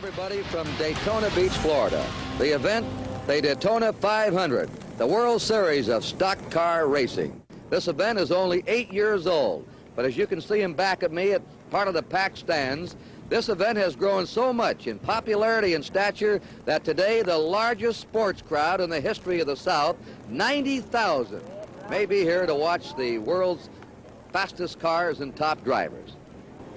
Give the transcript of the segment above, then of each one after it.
everybody from Daytona Beach, Florida. The event, the Daytona 500, the World Series of stock car racing. This event is only 8 years old, but as you can see him back at me at part of the packed stands, this event has grown so much in popularity and stature that today the largest sports crowd in the history of the South, 90,000, may be here to watch the world's fastest cars and top drivers.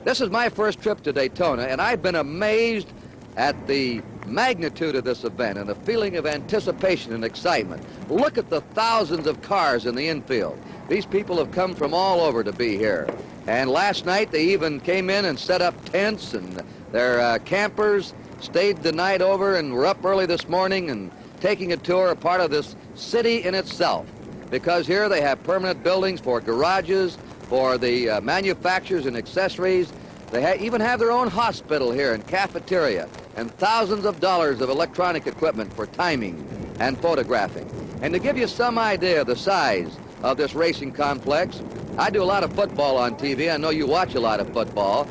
This is my first trip to Daytona, and I've been amazed at the magnitude of this event and the feeling of anticipation and excitement. Look at the thousands of cars in the infield. These people have come from all over to be here. And last night they even came in and set up tents, and their campers stayed the night over and were up early this morning and taking a tour, a part of this city in itself. Because here they have permanent buildings for garages, for the manufacturers and accessories. They even have their own hospital here and cafeteria, and thousands of dollars of electronic equipment for timing and photographing. And to give you some idea of the size of this racing complex, I do a lot of football on TV. I know you watch a lot of football.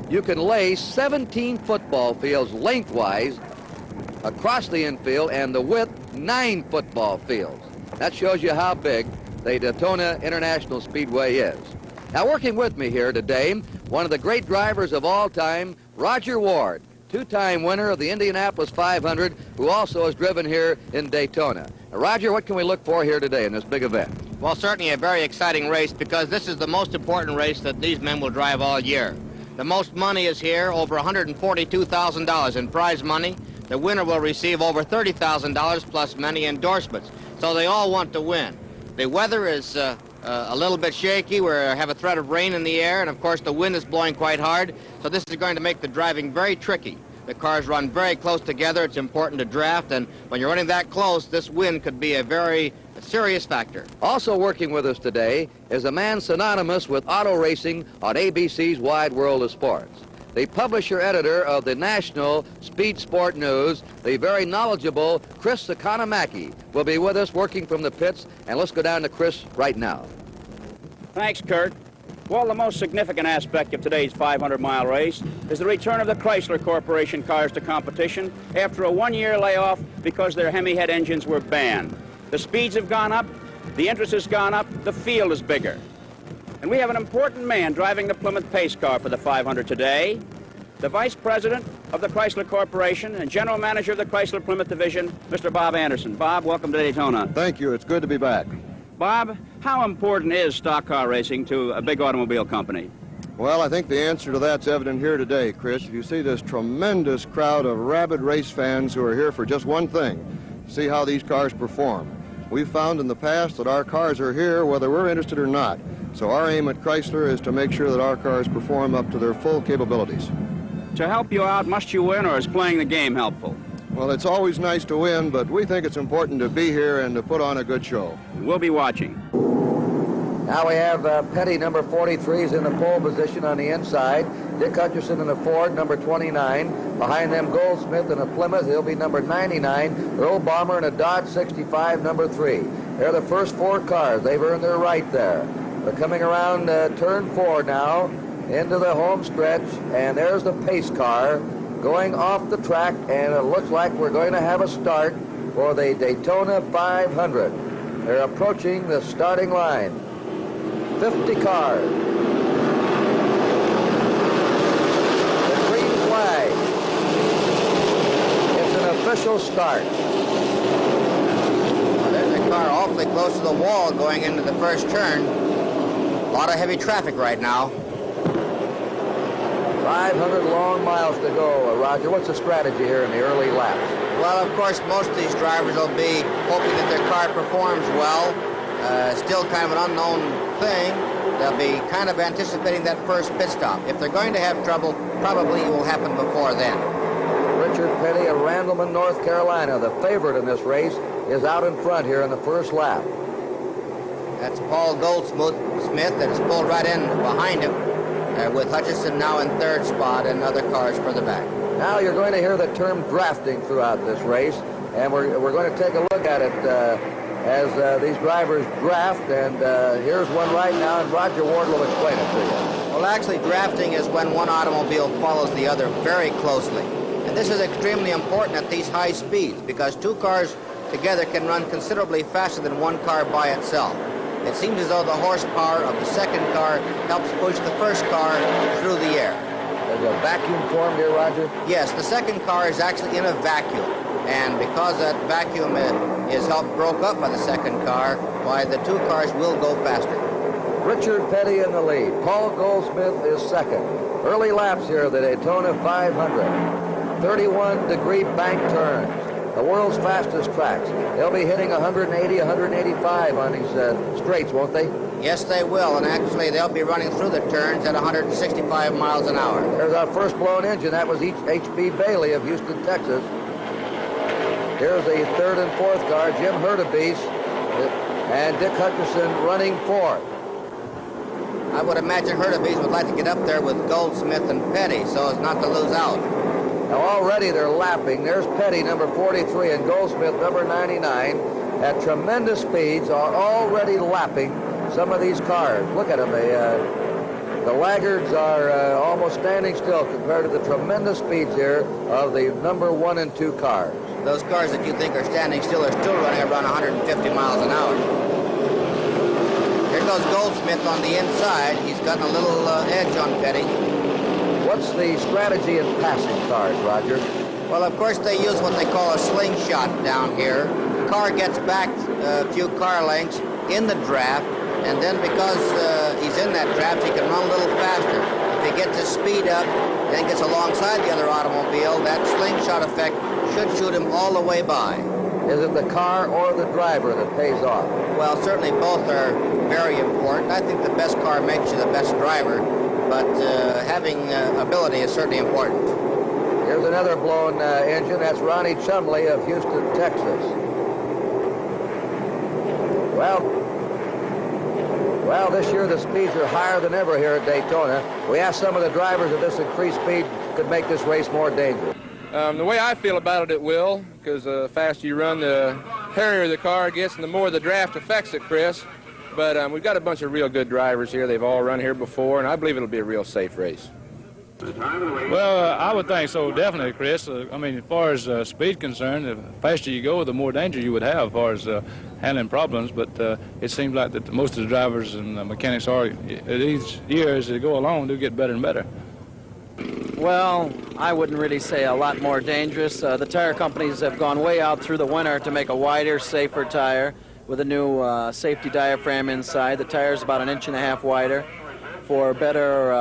You can lay 17 football fields lengthwise across the infield, and the width 9 football fields. That shows you how big the Daytona International Speedway is. Now, working with me here today, one of the great drivers of all time, Roger Ward, two-time winner of the Indianapolis 500, who also has driven here in Daytona. Now, Roger, what can we look for here today in this big event? Well, certainly a very exciting race, because this is the most important race that these men will drive all year. The most money is here, over $142,000 in prize money. The winner will receive over $30,000 plus many endorsements. So they all want to win. The weather is a little bit shaky. We have a threat of rain in the air, and of course the wind is blowing quite hard. So this is going to make the driving very tricky. The cars run very close together. It's important to draft, and when you're running that close, this wind could be a very serious factor. Also working with us today is a man synonymous with auto racing on ABC's Wide World of Sports. The publisher-editor of the National Speed Sport News, the very knowledgeable Chris Economaki, will be with us working from the pits, and let's go down to Chris right now. Thanks, Kurt. Well, the most significant aspect of today's 500-mile race is the return of the Chrysler Corporation cars to competition after a one-year layoff because their Hemi-head engines were banned. The speeds have gone up, the interest has gone up, the field is bigger. And we have an important man driving the Plymouth Pace car for the 500 today, the Vice President of the Chrysler Corporation and General Manager of the Chrysler Plymouth Division, Mr. Bob Anderson. Bob, welcome to Daytona. Thank you. It's good to be back. Bob, how important is stock car racing to a big automobile company? Well, I think the answer to that's evident here today, Chris. You see this tremendous crowd of rabid race fans who are here for just one thing: see how these cars perform. We've found in the past that our cars are here whether we're interested or not. So our aim at Chrysler is to make sure that our cars perform up to their full capabilities. To help you out, must you win, or is playing the game helpful? Well, it's always nice to win, but we think it's important to be here and to put on a good show. We'll be watching. Now we have Petty, number 43, is in the pole position on the inside. Dick Hutcherson in the Ford, number 29. Behind them, Goldsmith in a Plymouth. He'll be number 99. Earl Balmer in a Dodge 65, number 3. They're the first 4 cars. They've earned their right there. They're coming around turn 4 now into the home stretch, and there's the pace car going off the track, and it looks like we're going to have a start for the Daytona 500. They're approaching the starting line. 50 cars. The green flag. It's an official start. Well, there's a car awfully close to the wall going into the first turn. A lot of heavy traffic right now. 500 long miles to go. Roger, what's the strategy here in the early laps? Well, of course, most of these drivers will be hoping that their car performs well. Still kind of an unknown thing. They'll be kind of anticipating that first pit stop. If they're going to have trouble, probably it will happen before then. Richard Petty of Randleman, North Carolina, the favorite in this race, is out in front here in the first lap. That's Paul Goldsmith that is pulled right in behind him, with Hutchison now in third spot and other cars further back. Now you're going to hear the term drafting throughout this race, and we're going to take a look at it as these drivers draft, and here's one right now, and Roger Ward will explain it to you. Well, actually, drafting is when one automobile follows the other very closely. And this is extremely important at these high speeds because two cars together can run considerably faster than one car by itself. It seems as though the horsepower of the second car helps push the first car through the air. There's a vacuum formed here, Roger? Yes, the second car is actually in a vacuum. And because that vacuum is helped broke up by the second car, why the two cars will go faster. Richard Petty in the lead. Paul Goldsmith is second. Early laps here at the Daytona 500. 31-degree bank turns. The world's fastest tracks. They'll be hitting 180, 185 on these straights, won't they? Yes, they will, and actually they'll be running through the turns at 165 miles an hour. There's our first blown engine. That was H.B. Bailey of Houston, Texas. Here's the third and fourth car, Jim Hurtubise and Dick Hutcherson running fourth. I would imagine Hurtubise would like to get up there with Goldsmith and Petty so as not to lose out. Now already they're lapping. There's Petty, number 43, and Goldsmith, number 99, at tremendous speeds, are already lapping some of these cars. Look at them. The laggards are almost standing still compared to the tremendous speeds here of the number 1 and 2 cars. Those cars that you think are standing still are still running around 150 miles an hour. Here goes Goldsmith on the inside. He's gotten a little edge on Petty. What's the strategy in passing cars, Roger? Well, of course, they use what they call a slingshot down here. The car gets back a few car lengths in the draft, and then because he's in that draft, he can run a little faster. If he gets his speed up, then gets alongside the other automobile, that slingshot effect should shoot him all the way by. Is it the car or the driver that pays off? Well, certainly both are very important. I think the best car makes you the best driver, but having ability is certainly important. Here's another blown engine. That's Ronnie Chumley of Houston, Texas. Well, this year the speeds are higher than ever here at Daytona. We asked some of the drivers if this increased speed could make this race more dangerous. The way I feel about it will, because the faster you run, the hairier the car gets and the more the draft affects it, Chris. But we've got a bunch of real good drivers here. They've all run here before, and I believe it'll be a real safe race. Well, I would think so, definitely, Chris. I mean, as far as speed concerned, the faster you go, the more danger you would have as far as handling problems. But it seems like that most of the drivers and mechanics are, each year as they go along, do get better and better. Well, I wouldn't really say a lot more dangerous. The tire companies have gone way out through the winter to make a wider, safer tire with a new safety diaphragm inside. The tire's about 1.5 inches wider for better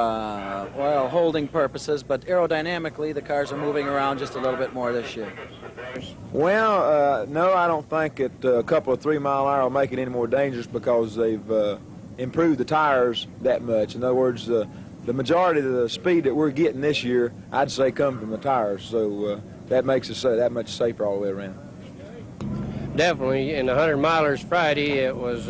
oil holding purposes, but aerodynamically the cars are moving around just a little bit more this year. Well, no, I don't think that a couple of 3 mile an hour will make it any more dangerous because they've improved the tires that much. In other words, the majority of the speed that we're getting this year, I'd say, come from the tires. So that makes us that much safer all the way around. Definitely. In the 100 milers Friday, it was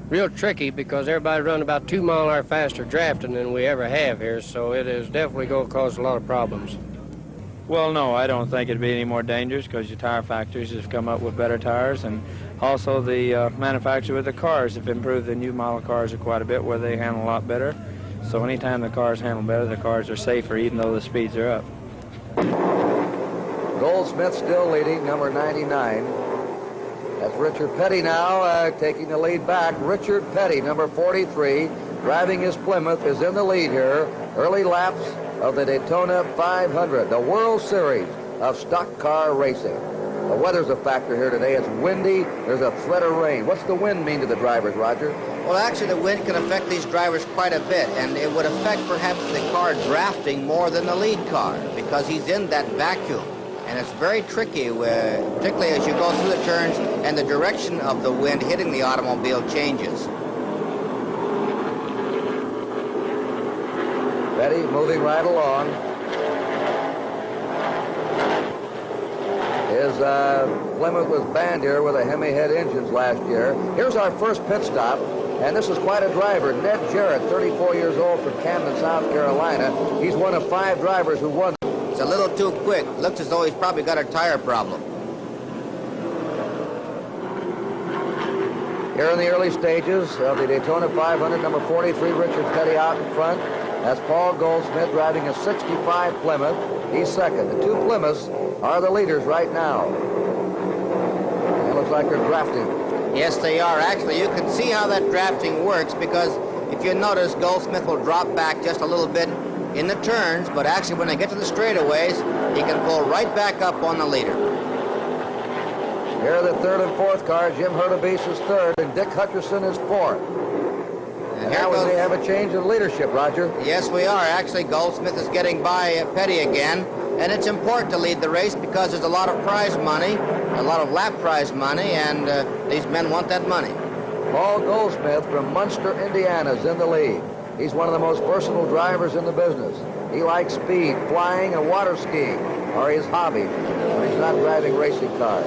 real tricky because everybody run about 2 mile an hour faster drafting than we ever have here. So it is definitely going to cause a lot of problems. Well, no, I don't think it'd be any more dangerous because your tire factories have come up with better tires, and also the manufacturer of the cars have improved the new model cars quite a bit where they handle a lot better. So anytime the cars handle better, the cars are safer even though the speeds are up. Goldsmith still leading, number 99. That's Richard Petty now taking the lead back. Richard Petty, number 43, driving his Plymouth, is in the lead here. Early laps of the Daytona 500, the World Series of stock car racing. The weather's a factor here today. It's windy. There's a threat of rain. What's the wind mean to the drivers, Roger? Well, actually, the wind can affect these drivers quite a bit, and it would affect perhaps the car drafting more than the lead car because he's in that vacuum. And it's very tricky, particularly as you go through the turns and the direction of the wind hitting the automobile changes. Petty moving right along. His Plymouth was banned here with a Hemi head engines last year. Here's our first pit stop, and this is quite a driver. Ned Jarrett, 34 years old, from Camden, South Carolina. He's one of 5 drivers who won. It's a little too quick. Looks as though he's probably got a tire problem. Here in the early stages of the Daytona 500, number 43, Richard Petty out in front. That's Paul Goldsmith driving a 65 Plymouth. He's second. The two Plymouths are the leaders right now. And it looks like they're drafting. Yes, they are. Actually, you can see how that drafting works because if you notice, Goldsmith will drop back just a little bit in the turns, but actually when they get to the straightaways, he can pull right back up on the leader. Here are the third and fourth cars. Jim Hurtubise is third, and Dick Hutcherson is fourth. And now we may have a change in leadership, Roger. Yes, we are. Actually, Goldsmith is getting by Petty again, and it's important to lead the race because there's a lot of prize money, a lot of lap prize money, and these men want that money. Paul Goldsmith from Munster, Indiana is in the lead. He's one of the most versatile drivers in the business. He likes speed, flying, and water skiing are his hobby when he's not driving racing cars.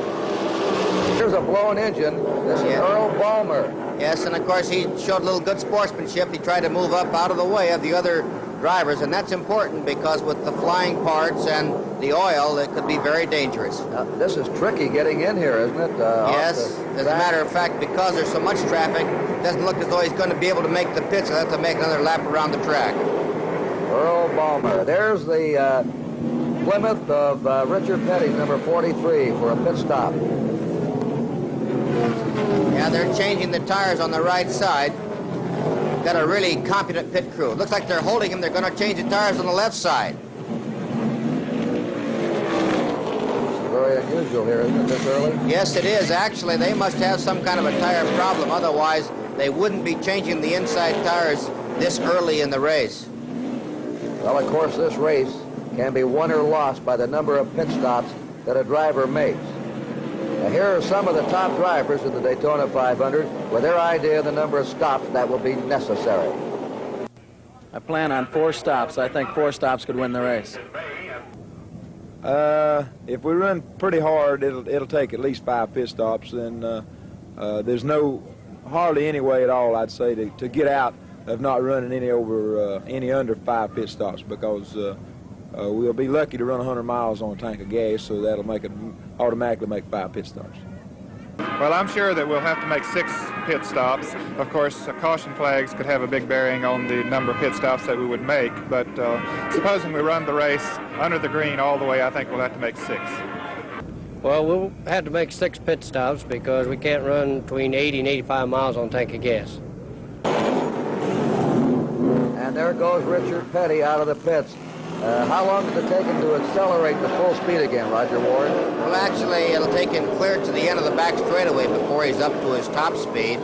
Here's a blown engine. This is Earl Ballmer. Yes, and of course he showed a little good sportsmanship. He tried to move up out of the way of the other drivers, and that's important because with the flying parts and the oil, it could be very dangerous. This is tricky getting in here, isn't it? Yes, as a matter of fact, because there's so much traffic, it doesn't look as though he's going to be able to make the pits. He'll have to make another lap around the track. Earl Ballmer. There's the Plymouth of Richard Petty, number 43, for a pit stop. Yeah, they're changing the tires on the right side. Got a really competent pit crew. It looks like they're holding him. They're going to change the tires on the left side. Very unusual here, isn't it, this early? Yes, it is. Actually, they must have some kind of a tire problem. Otherwise, they wouldn't be changing the inside tires this early in the race. Well, of course, this race can be won or lost by the number of pit stops that a driver makes. Now, here are some of the top drivers in the Daytona 500 with their idea of the number of stops that will be necessary. I plan on 4 stops. I think 4 stops could win the race. If we run pretty hard, it'll take at least 5 pit stops, and there's hardly any way at all, I'd say, to get out of not running any under 5 pit stops, because we'll be lucky to run 100 miles on a tank of gas, so that'll automatically make 5 pit stops. Well, I'm sure that we'll have to make 6 pit stops. Of course, caution flags could have a big bearing on the number of pit stops that we would make, but supposing we run the race under the green all the way, I think we'll have to make 6. Well, we'll have to make 6 pit stops because we can't run between 80 and 85 miles on a tank of gas. And there goes Richard Petty out of the pits. How long did it take him to accelerate to full speed again, Roger Ward? Well, actually, it'll take him clear to the end of the back straightaway before he's up to his top speed.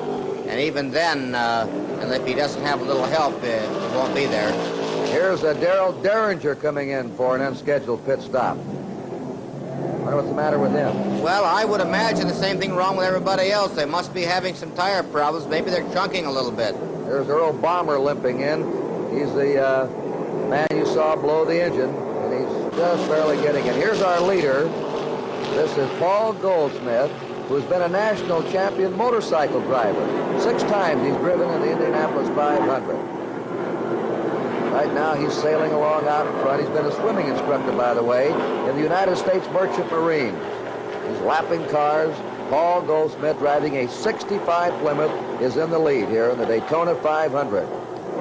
And even then, and if he doesn't have a little help, it won't be there. Here's Darrell Derringer coming in for an unscheduled pit stop. I wonder what's the matter with him. Well, I would imagine the same thing wrong with everybody else. They must be having some tire problems. Maybe they're chunking a little bit. There's Earl Ballmer limping in. He's the man you saw blow the engine, and he's just barely getting in. Here's our leader. This is Paul Goldsmith, who's been a national champion motorcycle driver. 6 times he's driven in the Indianapolis 500. Right now he's sailing along out in front. He's been a swimming instructor, by the way, in the United States Merchant Marines. He's lapping cars. Paul Goldsmith, driving a 65 Plymouth, is in the lead here in the Daytona 500.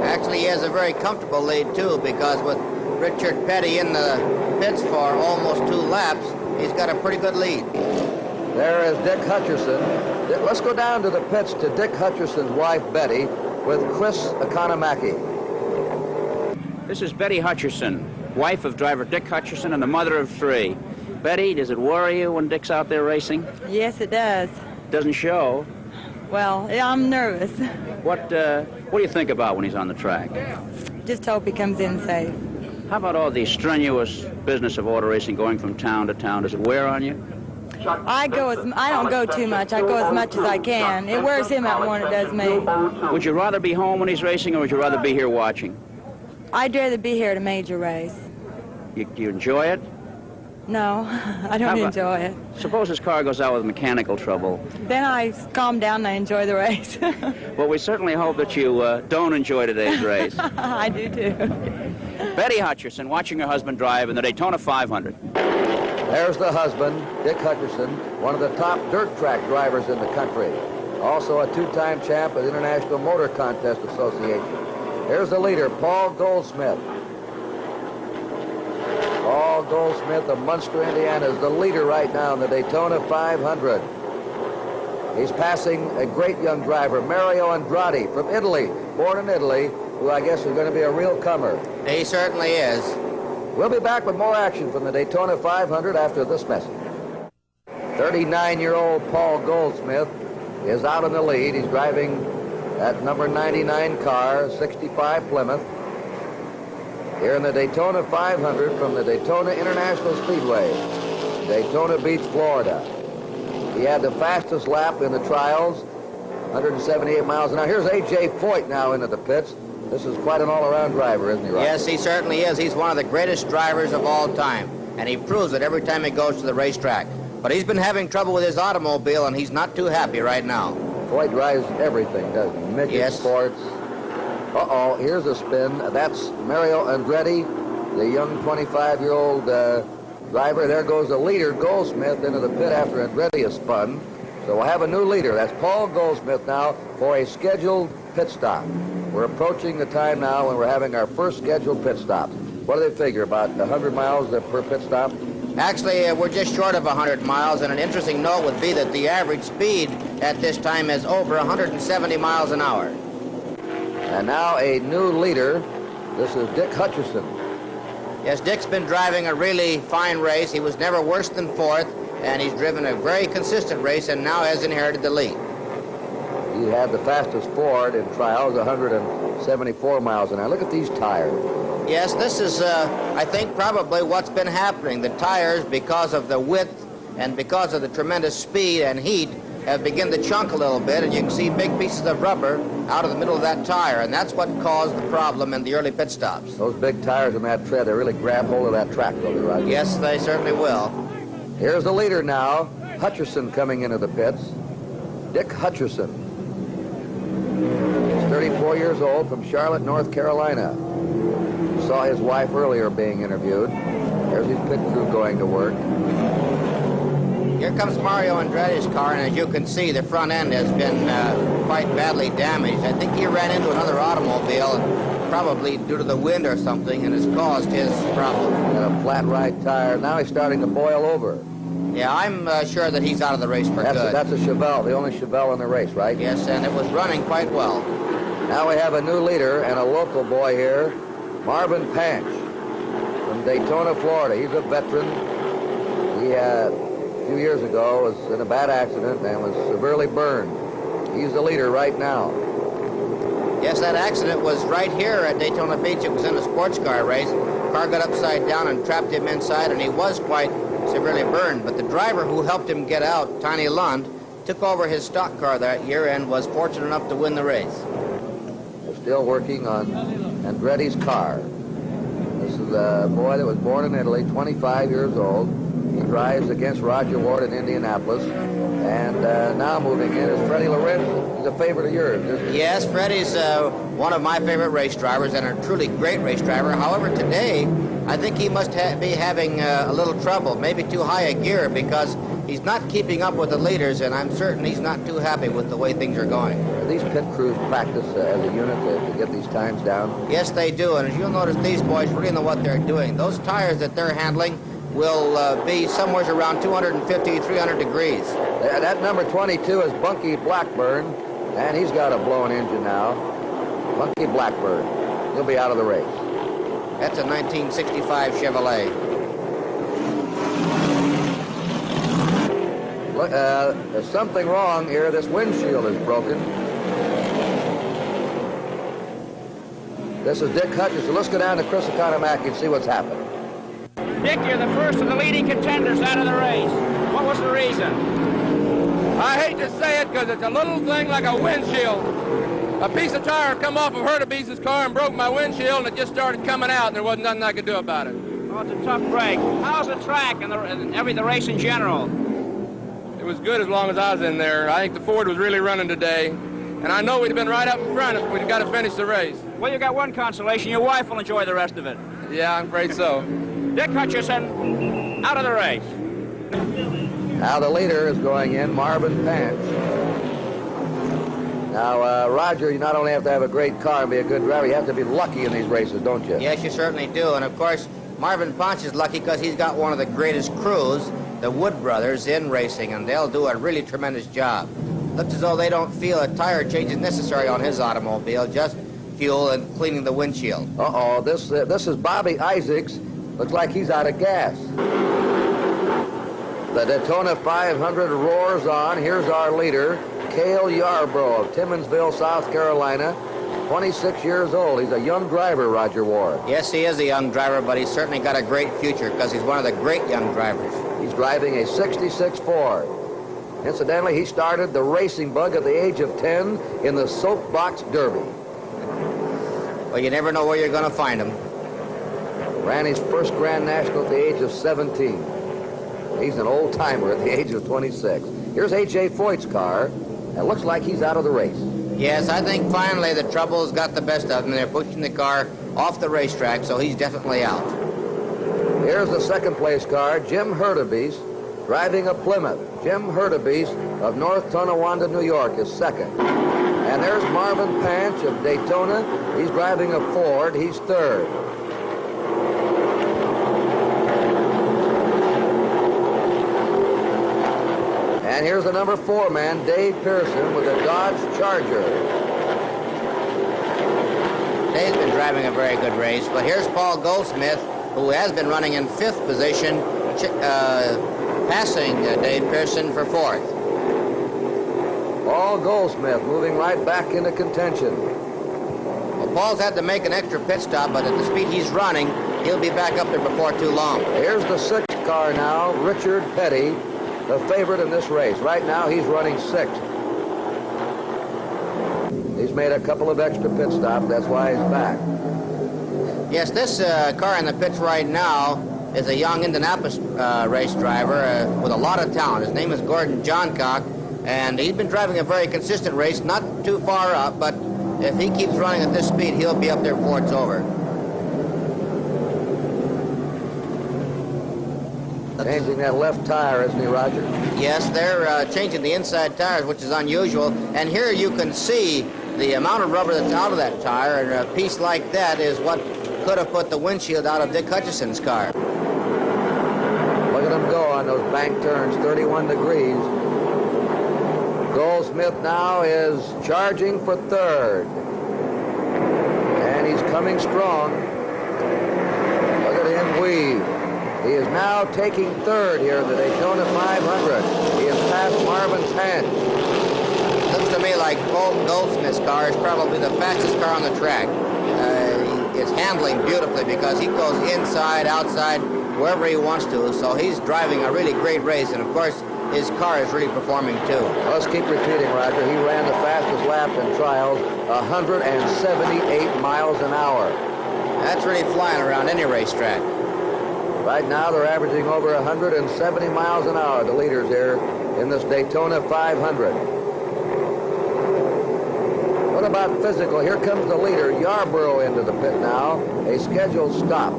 Actually, he has a very comfortable lead, too, because with Richard Petty in the pits for almost 2 laps, he's got a pretty good lead. There is Dick Hutcherson. Let's go down to the pits to Dick Hutcherson's wife, Betty, with Chris Economaki. This is Betty Hutcherson, wife of driver Dick Hutcherson and the mother of 3. Betty, does it worry you when Dick's out there racing? Yes, it does. Doesn't show. Well, I'm nervous. What do you think about when he's on the track? Just hope he comes in safe. How about all the strenuous business of auto racing, going from town to town? Does it wear on you? I don't go too much. I go as much as I can. It wears him out more than it does me. Would you rather be home when he's racing, or would you rather be here watching? I'd rather be here at a major race. Do you enjoy it? No, I don't enjoy it. Suppose his car goes out with mechanical trouble. Then I calm down and I enjoy the race. Well, we certainly hope that you don't enjoy today's race. I do too. Betty Hutcherson watching her husband drive in the Daytona 500. There's the husband, Dick Hutcherson, one of the top dirt track drivers in the country. Also a 2-time champ of the International Motor Contest Association. Here's the leader, Paul Goldsmith. Paul Goldsmith of Munster, Indiana, is the leader right now in the Daytona 500. He's passing a great young driver, Mario Andrade from Italy, born in Italy, who I guess is going to be a real comer. He certainly is. We'll be back with more action from the Daytona 500 after this message. 39-year-old Paul Goldsmith is out in the lead. He's driving that number 99 car, 65 Plymouth, here in the Daytona 500 from the Daytona International Speedway, Daytona Beach, Florida. He had the fastest lap in the trials, 178 miles an hour. Here's A.J. Foyt now into the pits. This is quite an all-around driver, isn't he, Roger? Yes, he certainly is. He's one of the greatest drivers of all time, and he proves it every time he goes to the racetrack. But he's been having trouble with his automobile, and he's not too happy right now. Foyt drives everything, doesn't he? Midget sports. Uh-oh, here's a spin. That's Mario Andretti, the young 25-year-old driver. There goes the leader, Goldsmith, into the pit after Andretti has spun. So we'll have a new leader. That's Paul Goldsmith now for a scheduled pit stop. We're approaching the time now when we're having our first scheduled pit stop. What do they figure, about 100 miles per pit stop? Actually, we're just short of 100 miles, and an interesting note would be that the average speed at this time is over 170 miles an hour. And now a new leader. This is Dick Hutcherson. Yes, Dick's been driving a really fine race. He was never worse than fourth, and he's driven a very consistent race and now has inherited the lead. He had the fastest Ford in trials, 174 miles an hour. Look at these tires. Yes, this is, I think, probably what's been happening. The tires, because of the width and because of the tremendous speed and heat, have begun to chunk a little bit, and you can see big pieces of rubber out of the middle of that tire, and that's what caused the problem in the early pit stops. Those big tires on that tread, they really grab hold of that track, don't they, Roger? Yes, they certainly will. Here's the leader now, Hutcherson coming into the pits. Dick Hutcherson. He's 34 years old, from Charlotte, North Carolina. You saw his wife earlier being interviewed. There's his pit crew going to work. Here comes Mario Andretti's car, and as you can see, the front end has been quite badly damaged. I think he ran into another automobile, probably due to the wind or something, and has caused his problem. Got a flat right tire. Now he's starting to boil over. Yeah, I'm sure that he's out of the race for good. That's a Chevelle, the only Chevelle in the race, right? Yes, and it was running quite well. Now we have a new leader and a local boy here, Marvin Panch from Daytona, Florida. He's a veteran. He a few years ago was in a bad accident and was severely burned. He's the leader right now. Yes, that accident was right here at Daytona Beach. It was in a sports car race. The car got upside down and trapped him inside, and he was quite severely burned. But the driver who helped him get out, Tiny Lund, took over his stock car that year and was fortunate enough to win the race. We're still working on Andretti's car. This is a boy that was born in Italy, 25 years old. He drives against Roger Ward in Indianapolis. And now moving in is Freddie Lorenzo. He's a favorite of yours, isn't he? Yes, Freddie's one of my favorite race drivers and a truly great race driver. However, today, I think he must be having a little trouble, maybe too high a gear, because he's not keeping up with the leaders, and I'm certain he's not too happy with the way things are going. These pit crews practice as a unit to get these times down? Yes, they do, and as you'll notice, these boys really know what they're doing. Those tires that they're handling will be somewhere around 250, 300 degrees. That number 22 is Bunky Blackburn, and he's got a blown engine now. Bunky Blackburn. He'll be out of the race. That's a 1965 Chevrolet. Look, there's something wrong here. This windshield is broken. This is Dick Hutcherson. Let's go down to Chris Economaki and see what's happened. Dick, you're the first of the leading contenders out of the race. What was the reason? I hate to say it because it's a little thing like a windshield. A piece of tire come off of Hurtubis's car and broke my windshield, and it just started coming out, and there wasn't nothing I could do about it. Oh, it's a tough break. How's the track and the race in general? It was good as long as I was in there. I think the Ford was really running today, and I know we'd have been right up in front if we'd got to finish the race. Well, you got one consolation. Your wife will enjoy the rest of it. Yeah, I'm afraid so. Dick Hutcherson, out of the race. Now the leader is going in, Marvin Panch. Now, Roger, you not only have to have a great car and be a good driver, you have to be lucky in these races, don't you? Yes, you certainly do. And of course, Marvin Ponce is lucky because he's got one of the greatest crews, the Wood brothers, in racing, and they'll do a really tremendous job. Looks as though they don't feel a tire change is necessary on his automobile, just fuel and cleaning the windshield. Uh-oh, this is Bobby Isaacs. Looks like he's out of gas. The Daytona 500 roars on. Here's our leader, Cale Yarborough of Timmonsville, South Carolina. 26 years old. He's a young driver, Roger Ward. Yes, he is a young driver, but he's certainly got a great future because he's one of the great young drivers. He's driving a 66 Ford. Incidentally, he started the racing bug at the age of 10 in the Soapbox Derby. Well, you never know where you're going to find him. Ran his first Grand National at the age of 17. He's an old-timer at the age of 26. Here's H.A. Foyt's car. It looks like he's out of the race. Yes, I think finally the trouble's got the best of him. They're pushing the car off the racetrack, so he's definitely out. Here's the second-place car, Jim Hurtubise, driving a Plymouth. Jim Hurtubise of North Tonawanda, New York, is second. And there's Marvin Panch of Daytona. He's driving a Ford. He's third. And here's the number 4 man, Dave Pearson, with a Dodge Charger. Dave's been driving a very good race, but here's Paul Goldsmith, who has been running in 5th position, passing Dave Pearson for 4th. Paul Goldsmith moving right back into contention. Well, Paul's had to make an extra pit stop, but at the speed he's running, he'll be back up there before too long. Here's the 6th car now, Richard Petty, the favorite in this race. Right now, he's running 6th. He's made a couple of extra pit stops. That's why he's back. Yes, this car in the pits right now is a young Indianapolis race driver with a lot of talent. His name is Gordon Johncock, and he's been driving a very consistent race, not too far up, but if he keeps running at this speed, he'll be up there before it's over. Changing that left tire, isn't he, Roger? Yes, they're changing the inside tires, which is unusual. And here you can see the amount of rubber that's out of that tire, and a piece like that is what could have put the windshield out of Dick Hutchison's car. Look at him go on those bank turns, 31 degrees. Goldsmith now is charging for 3rd. And he's coming strong. Look at him weave. He is now taking 3rd here in the Daytona 500. He has passed Marvin Panch. Looks to me like Goldsmith's car is probably the fastest car on the track. He is handling beautifully because he goes inside, outside, wherever he wants to. So he's driving a really great race, and of course, his car is really performing too. Let's keep repeating, Roger. He ran the fastest lap in trials, 178 miles an hour. That's really flying around any racetrack. Right now, they're averaging over 170 miles an hour, the leaders here in this Daytona 500. What about physical? Here comes the leader, Yarborough, into the pit now. A scheduled stop.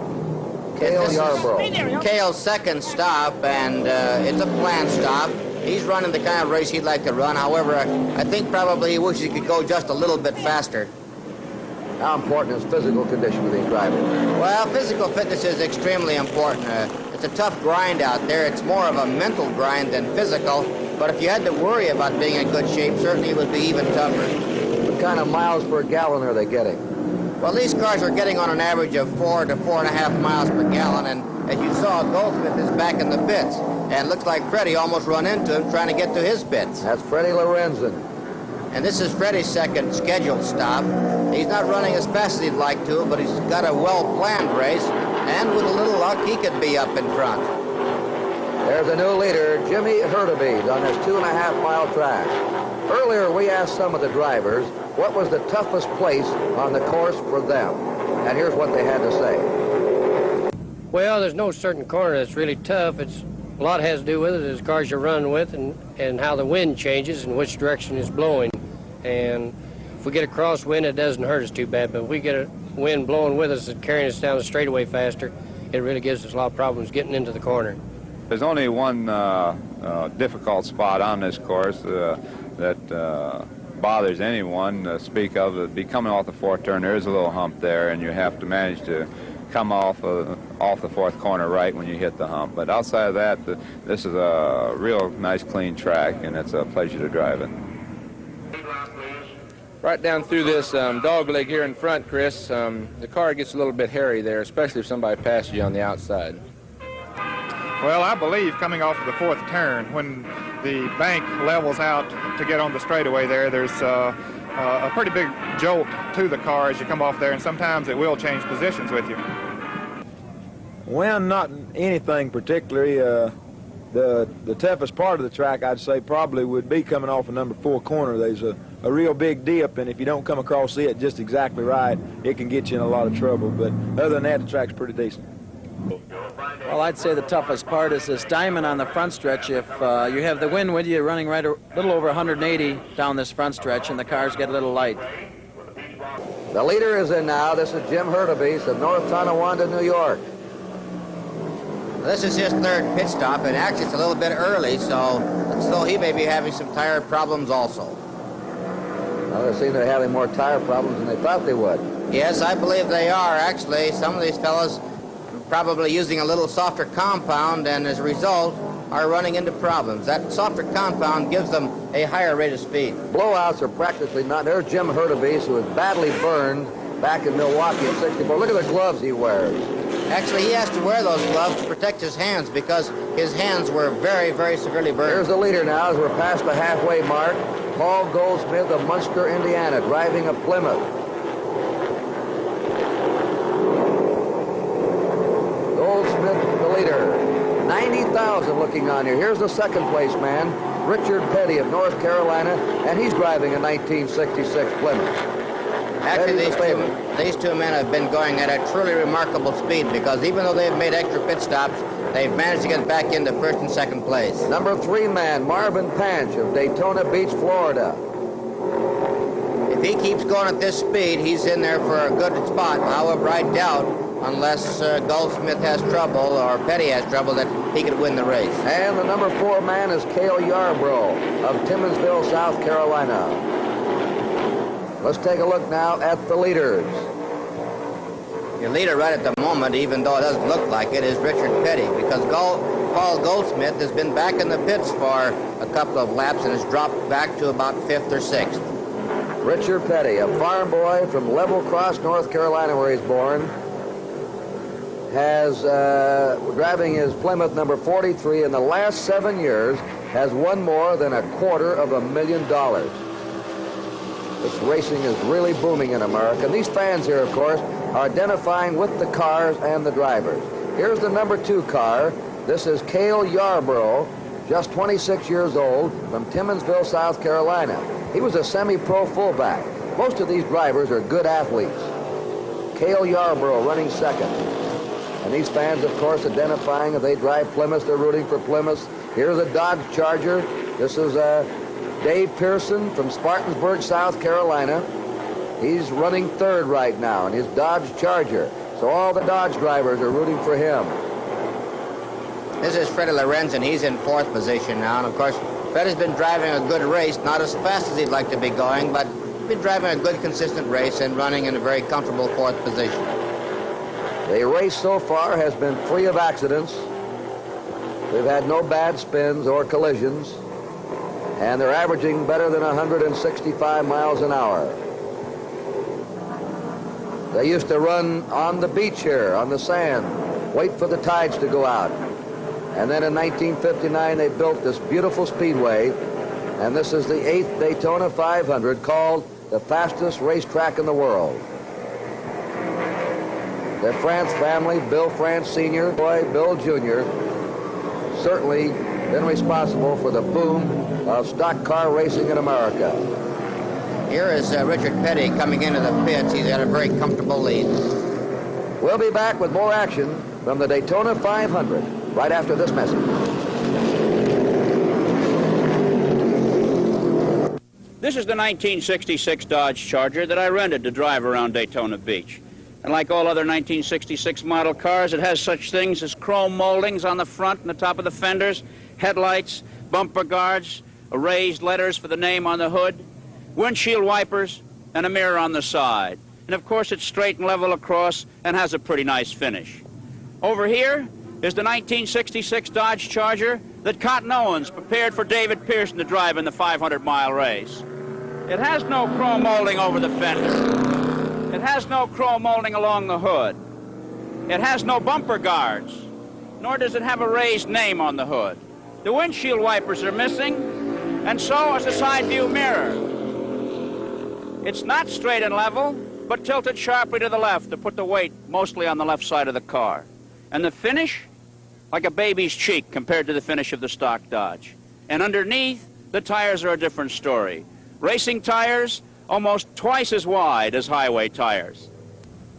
Cale Yarborough. Cale's 2nd stop, and it's a planned stop. He's running the kind of race he'd like to run. However, I think probably he wishes he could go just a little bit faster. How important is physical condition for these drivers? Well, physical fitness is extremely important. It's a tough grind out there. It's more of a mental grind than physical. But if you had to worry about being in good shape, certainly it would be even tougher. What kind of miles per gallon are they getting? Well, these cars are getting on an average of 4 to 4.5 miles per gallon. And as you saw, Goldsmith is back in the pits. And it looks like Freddie almost run into him trying to get to his pits. That's Freddie Lorenzen. And this is Freddie's 2nd scheduled stop. He's not running as fast as he'd like to, but he's got a well-planned race, and with a little luck, he could be up in front. There's a new leader, Jimmy Hurtubise, on this 2.5-mile track. Earlier, we asked some of the drivers what was the toughest place on the course for them, and here's what they had to say. Well, there's no certain corner that's really tough. A lot has to do with it, as cars you're running with, and how the wind changes and which direction it's blowing. And if we get a crosswind, it doesn't hurt us too bad. But if we get a wind blowing with us and carrying us down the straightaway faster, it really gives us a lot of problems getting into the corner. There's only one difficult spot on this course that bothers anyone to speak of. It'd be coming off the fourth turn. There is a little hump there, and you have to manage to come off the fourth corner right when you hit the hump. But outside of that, this is a real nice, clean track, and it's a pleasure to drive it. Right down through this dog leg here in front, Chris, the car gets a little bit hairy there, especially if somebody passes you on the outside. Well, I believe coming off of the fourth turn, when the bank levels out to get on the straightaway there's a pretty big jolt to the car as you come off there, and sometimes it will change positions with you. Well, not anything particularly. The toughest part of the track, I'd say, probably would be coming off of number 4 corner. There's a real big dip, and if you don't come across it just exactly right, it can get you in a lot of trouble. But other than that, the track's pretty decent. Well, I'd say the toughest part is this diamond on the front stretch. If you have the wind with you, running right a little over 180 down this front stretch, and the cars get a little light. The leader is in now. This is Jim Hurtubise of North Tonawanda, New York. This is his third pit stop, and actually it's a little bit early, so he may be having some tire problems also. Well, they seem to be having more tire problems than they thought they would. Yes, I believe they are, actually. Some of these fellas probably using a little softer compound, and as a result are running into problems. That softer compound gives them a higher rate of speed. Blowouts are practically not. There's Jim Hurtubise, who was badly burned back in Milwaukee in '64. Look at the gloves he wears. Actually, he has to wear those gloves to protect his hands because his hands were very, very severely burned. Here's the leader now as we're past the halfway mark. Paul Goldsmith of Munster, Indiana, driving a Plymouth. Goldsmith, the leader. 90,000 looking on here. Here's the second place man, Richard Petty of North Carolina, and he's driving a 1966 Plymouth. Actually, these two men have been going at a truly remarkable speed because even though they've made extra pit stops, they've managed to get back into first and second place. Number 3 man, Marvin Panch of Daytona Beach, Florida. If he keeps going at this speed, he's in there for a good spot. However, I doubt, unless Goldsmith has trouble or Petty has trouble, that he could win the race. And the number 4 man is Cale Yarborough of Timmonsville, South Carolina. Let's take a look now at the leaders. Your leader right at the moment, even though it doesn't look like it, is Richard Petty, because Paul Goldsmith has been back in the pits for a couple of laps and has dropped back to about 5th or 6th. Richard Petty, a farm boy from Level Cross, North Carolina, where he's born, has, driving his Plymouth number 43 in the last 7 years, has won more than $250,000. This racing is really booming in America. And these fans here, of course, are identifying with the cars and the drivers. Here's the number 2 car. This is Cale Yarborough, just 26 years old, from Timmonsville, South Carolina. He was a semi-pro fullback. Most of these drivers are good athletes. Cale Yarborough running second. And these fans, of course, identifying if they drive Plymouth, they're rooting for Plymouth. Here's a Dodge Charger. This is Dave Pearson from Spartansburg, South Carolina. He's running 3rd right now in his Dodge Charger. So all the Dodge drivers are rooting for him. This is Freddie Lorenz, and he's in 4th position now. And of course, Freddie's been driving a good race, not as fast as he'd like to be going, but been driving a good, consistent race and running in a very comfortable 4th position. The race so far has been free of accidents. We've had no bad spins or collisions. And they're averaging better than 165 miles an hour. They used to run on the beach here, on the sand, wait for the tides to go out. And then in 1959, they built this beautiful speedway, and this is the 8th Daytona 500, called the fastest racetrack in the world. The France family, Bill France Sr., Bill Jr., certainly been responsible for the boom of stock car racing in America. Here is Richard Petty coming into the pits. He's got a very comfortable lead. We'll be back with more action from the Daytona 500 right after this message. This is the 1966 Dodge Charger that I rented to drive around Daytona Beach. And like all other 1966 model cars, it has such things as chrome moldings on the front and the top of the fenders, headlights, bumper guards, raised letters for the name on the hood. windshield wipers, and a mirror on the side. And of course it's straight and level across and has a pretty nice finish. Over here is the 1966 Dodge Charger that Cotton Owens prepared for David Pearson to drive in the 500-mile race. It has no chrome molding over the fender. It has no chrome molding along the hood. It has no bumper guards, nor does it have a raised name on the hood. The windshield wipers are missing, and so is the side view mirror. It's not straight and level, but tilted sharply to the left to put the weight mostly on the left side of the car. And the finish, like a baby's cheek compared to the finish of the stock Dodge. And underneath, the tires are a different story. Racing tires, almost twice as wide as highway tires.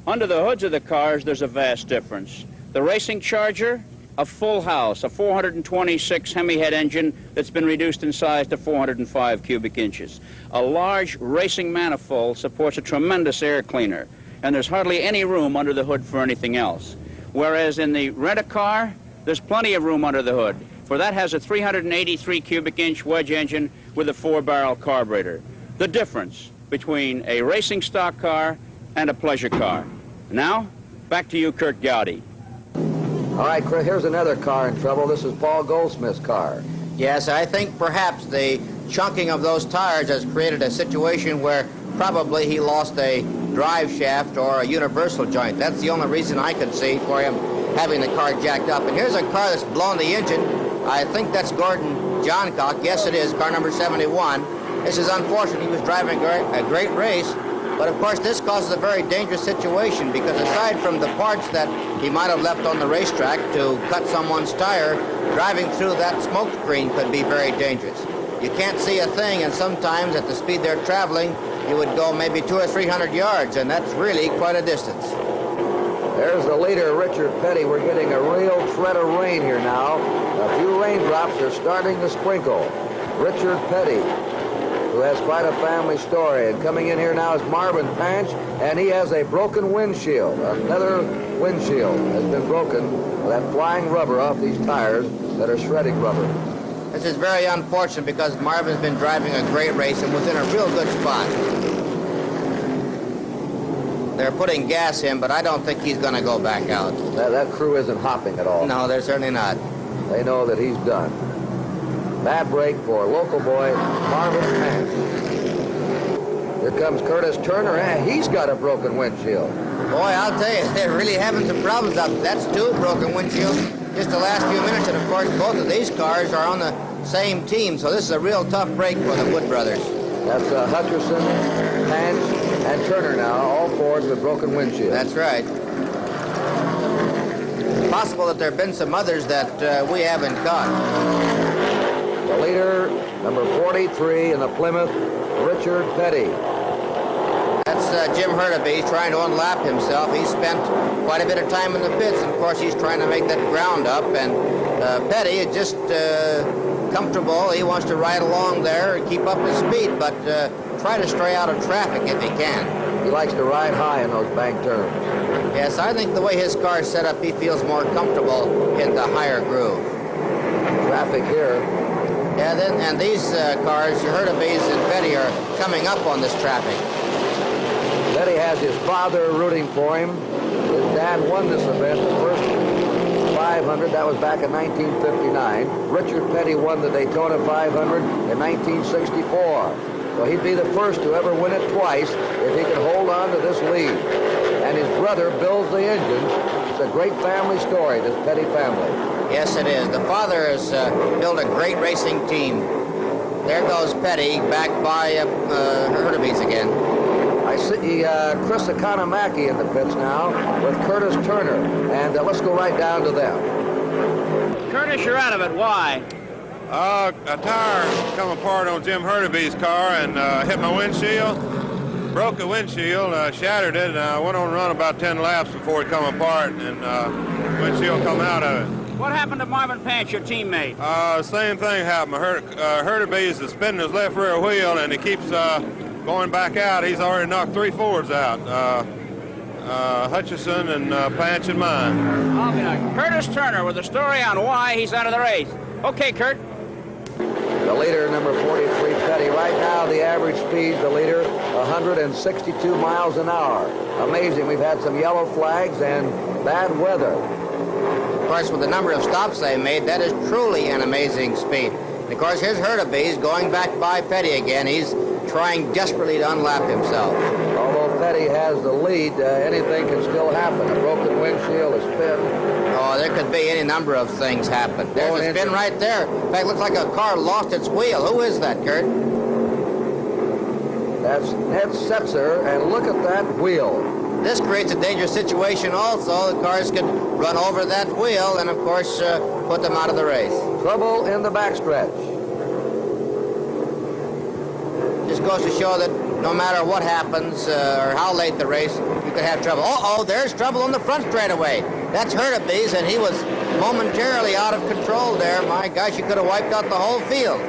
Under the hoods of the cars, there's a vast difference. The Racing Charger, a full house, a 426 Hemi head engine that's been reduced in size to 405 cubic inches. A large racing manifold supports a tremendous air cleaner, and there's hardly any room under the hood for anything else. Whereas in the rent-a-car, there's plenty of room under the hood, for that has a 383 cubic inch wedge engine with a 4-barrel carburetor. The difference between a racing stock car and a pleasure car. Now, back to you, Kurt Gowdy. All right, Chris, here's another car in trouble. This is Paul Goldsmith's car. Yes, I think perhaps the chunking of those tires has created a situation where probably he lost a drive shaft or a universal joint. That's the only reason I could see for him having the car jacked up. And here's a car that's blown the engine. I think that's Gordon Johncock. Yes, it is, car number 71. This is unfortunate. He was driving a great race. But of course, this causes a very dangerous situation because aside from the parts that he might have left on the racetrack to cut someone's tire, driving through that smoke screen could be very dangerous. You can't see a thing, and sometimes at the speed they're traveling, you would go maybe 200 or 300 yards, and that's really quite a distance. There's the leader, Richard Petty. We're getting a real threat of rain here now. A few raindrops are starting to sprinkle. Richard Petty, who has quite a family story. And coming in here now is Marvin Panch, and he has a broken windshield. Another windshield has been broken with that flying rubber off these tires that are shredding rubber. This is very unfortunate because Marvin's been driving a great race and was in a real good spot. They're putting gas in, but I don't think he's going to go back out. That crew isn't hopping at all. No, they're certainly not. They know that he's done. Bad break for local boy Marvin Panch. Here comes Curtis Turner, and he's got a broken windshield. Boy, I'll tell you, they're really having some problems out there. That's two broken windshields just the last few minutes, and of course, both of these cars are on the same team, so this is a real tough break for the Wood brothers. That's Hutcherson, Panch, and Turner now, all fours with broken windshields. That's right. Possible that there have been some others that we haven't caught. The leader, number 43 in the Plymouth, Richard Petty. That's Jim Hurtubise trying to unlap himself. He's spent quite a bit of time in the pits, and of course he's trying to make that ground up, and Petty is just comfortable. He wants to ride along there and keep up his speed, but try to stray out of traffic if he can. He likes to ride high in those bank turns. Yes, I think the way his car is set up, he feels more comfortable in the higher groove. Traffic here. Yeah, and these cars, Hurtubise and Petty, are coming up on this traffic. Petty has his father rooting for him. His dad won this event, the first 500. That was back in 1959. Richard Petty won the Daytona 500 in 1964. So he'd be the first to ever win it twice if he could hold on to this lead. And his brother builds the engines. It's a great family story, this Petty family. Yes, it is. The father has built a great racing team. There goes Petty, backed by Hurtubise again. I see Chris Economaki in the pits now with Curtis Turner. And let's go right down to them. Curtis, you're out of it. Why? A tire come apart on Jim Hurtubise's car and hit my windshield. Broke the windshield, shattered it, and I went on to run about 10 laps before it come apart, and windshield come out of it. What happened to Marvin Panch, your teammate? Same thing happened. Hurtubise is spinning his left rear wheel, and he keeps going back out. He's already knocked 3 Fords out. Hutchison and Panch and mine. Curtis Turner with a story on why he's out of the race. Okay, Kurt. The leader, number 43, Petty. Right now, the average speed, the leader, 162 miles an hour. Amazing. We've had some yellow flags and bad weather. Of course, with the number of stops they made, that is truly an amazing speed. And of course, here's Hurtubise going back by Petty again. He's trying desperately to unlap himself. Although Petty has the lead, anything can still happen. A broken windshield, a spin. Oh, there could be any number of things happen. There's a spin right there. In fact, looks like a car lost its wheel. Who is that, Kurt? That's Ned Setzer, and look at that wheel. This creates a dangerous situation also. The cars could run over that wheel and, of course, put them out of the race. Trouble in the backstretch. Just goes to show that no matter what happens or how late the race, you could have trouble. Uh-oh, there's trouble on the front straightaway. That's Hurtubise, and he was momentarily out of control there. My gosh, he could have wiped out the whole field.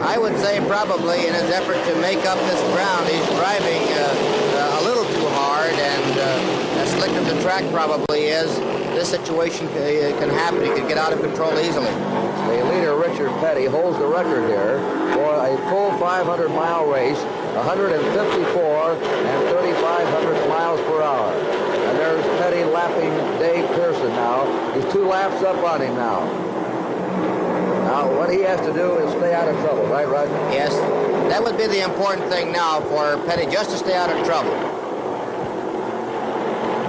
I would say probably in his effort to make up this ground, he's driving a little too hard, and as slick as the track probably is, this situation can happen. He could get out of control easily. The leader, Richard Petty, holds the record here for a full 500-mile race, 154 and 3,500 miles per hour. And there's Petty lapping Dave Pearson now. He's 2 laps up on him now. Now, what he has to do is stay out of trouble, right, Roger? Yes, that would be the important thing now for Petty, just to stay out of trouble.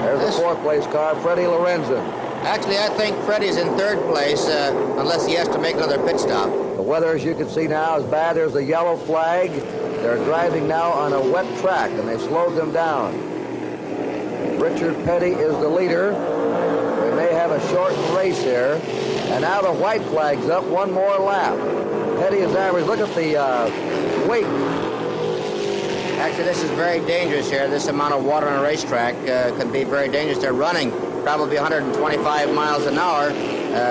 There's the 4th place car, Freddie Lorenzen. Actually, I think Freddie's in 3rd place unless he has to make another pit stop. The weather, as you can see now, is bad. There's a yellow flag. They're driving now on a wet track, and they slowed them down. Richard Petty is the leader. We may have a short race here. And now the white flag's up, 1 more lap. Petty is average. Look at the weight. Actually, this is very dangerous here. This amount of water on a racetrack can be very dangerous. They're running probably 125 miles an hour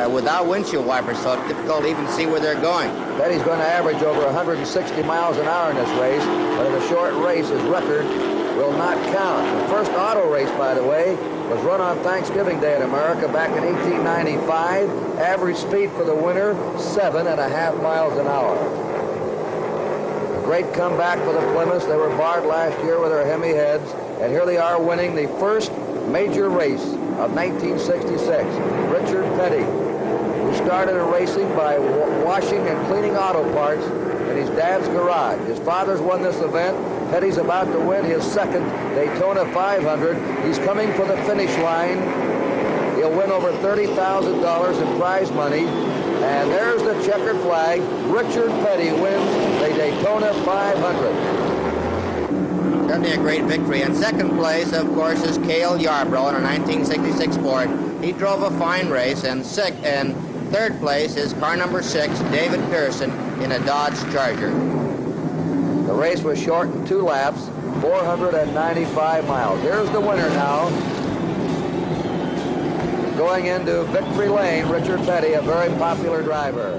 without windshield wipers, so it's difficult to even see where they're going. Petty's going to average over 160 miles an hour in this race, but in a short race, his record will not count. The first auto race, by the way, was run on Thanksgiving Day in America back in 1895. Average speed for the winner, 7.5 miles an hour. A great comeback for the Plymouths. They were barred last year with their Hemi heads, and here they are winning the first major race of 1966. Richard Petty, who started racing by washing and cleaning auto parts in his dad's garage. His father's won this event. Petty's about to win his 2nd Daytona 500. He's coming for the finish line. He'll win over $30,000 in prize money. And there's the checkered flag. Richard Petty wins the Daytona 500. Certainly a great victory. And 2nd place, of course, is Cale Yarborough in a 1966 Ford. He drove a fine race. And 3rd place is car number 6, David Pearson, in a Dodge Charger. The race was shortened 2 laps, 495 miles. Here's the winner now. Going into victory lane, Richard Petty, a very popular driver.